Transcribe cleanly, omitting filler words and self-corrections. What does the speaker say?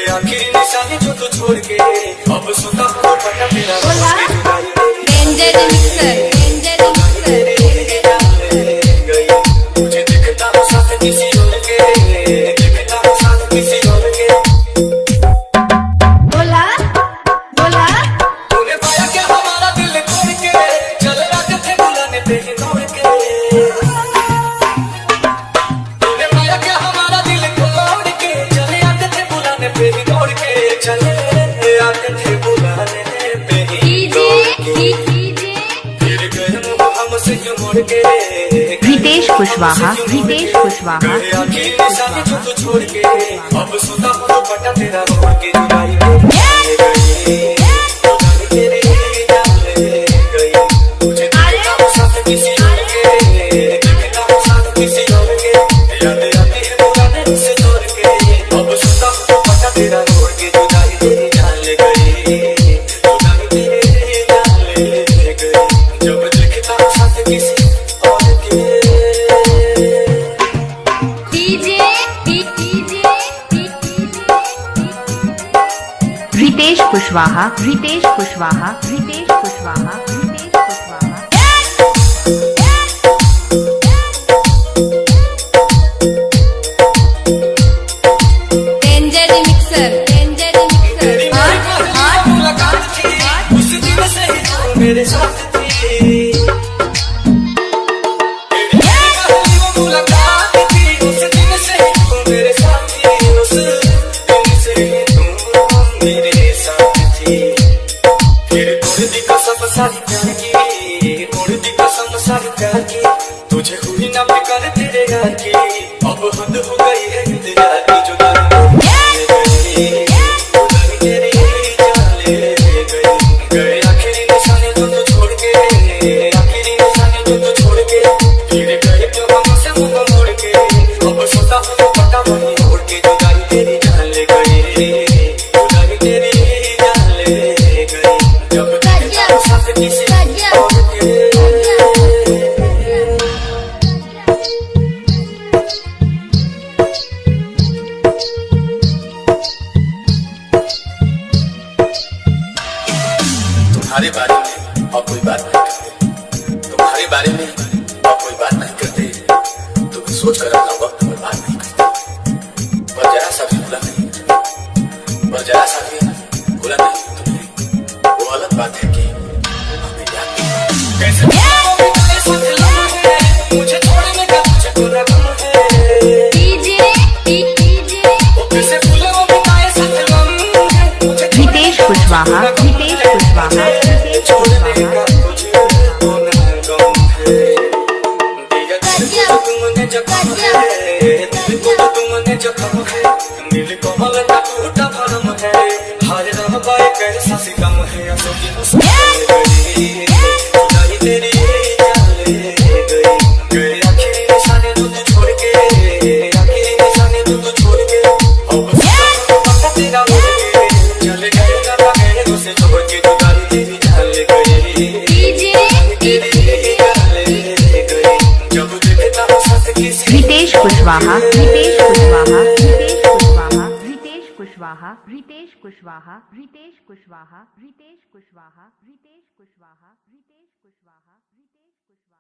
आखिरी निशानी जो तू छोड़ के अब सुना हो पता तेरा डेंजर मिक्सर मुझे दिखता हूँ साथ किसी और के, दिखता हूँ साथ किसी और के। बोला तूने पाया क्या हमारा दिल तोड़ के, चले आते थे बुलाने पे ही दौड़ के। तूने पाया क्या हमारा दिल तोड़ के, चले आते थे बुलाने पे ही दौड़ के, चले आते थे बुलाने पे ही दौड़ के। फिर गए हमसे क्यों मुड़ के, रितेश कुशवाहा आखिरी निशानी जो तू छोड़ के अब सुना हो पटा तेरा रोड के जुदाई तेरे गई मुझे दिखता हूँ साथ किसी और के, दिखता हूँ साथ किसी और के। याद आती है पुराने से तोड़ के अब सुना हो पटा तेरा रोड के जुदाई तेरी जान ले गई, जुदाई तेरी जान ले गई। जब दिखता हूँ साथ किसी और के। रितेश कुशवाहा डेंजर मिक्सर मुलाकात थी उस दिन से ही तू मेरे साथ थी। मुलाकात थी उस दिन से ही तू मेरे साथ थी, उस दिन से ही तू मेरे साथ थी। फिर तोड़ दी कसम सारी प्यार की, तोड़ दी कसम सारी प्यार की, तुझे हुई ना फिक्र तेरे यार की। अब हद हो गई है इंतजार की, जुदाई तेरी जान ले गई। गए आखिरी निशाने जो तू छोड़ के, आखिरी निशाने जो तू छोड़ के। फिर गए क्यों हमसे मुंह मोड़ के, अब सोता हूँ पटा वही मोड़ के। जुदाई तेरी जान ले गई, जुदाई तेरी जान ले गई। जब दिखता हूँ साथ किसी और के। तुम्हारे बारे में और कोई बात नहीं करते, तुम्हारे बारे में और कोई बात नहीं करते। तुम्हें सोच कर अपना वक्त बर्बाद नहीं करते। पर जरा सा भी भूला नहीं, पर जरा सा भी भूला नहीं तुम्हें। वो अलग बात है कि हमें याद नहीं। कैसे मुझे छोड़ने का तुझे पूरा गम है। वो कैसे भूले वो बिताए साथ गम है। मुझे रितेश कुशवाहा छोड़ने का तुझे पूरा गम है। दिया दिल को जो तुमने जख्म है, दिल को जो तुमने जख्म है। दिल को मलता टूटा भरम है, हार रह पाए कैसा सितम है। असली जुदाई तेरी जान ले गई। गए आखिरी निशाने जो तू छोड़ के, आखिरी निशाने जो तू छोड़ के। अब पता तेरा मुड़ के, चले गए ना गए उसे छोड़ के। जुदाई तेरी जान ले गई, तेरी जान ले गई। जब दिखता हूँ साथ किसी रितेश कुशवाहा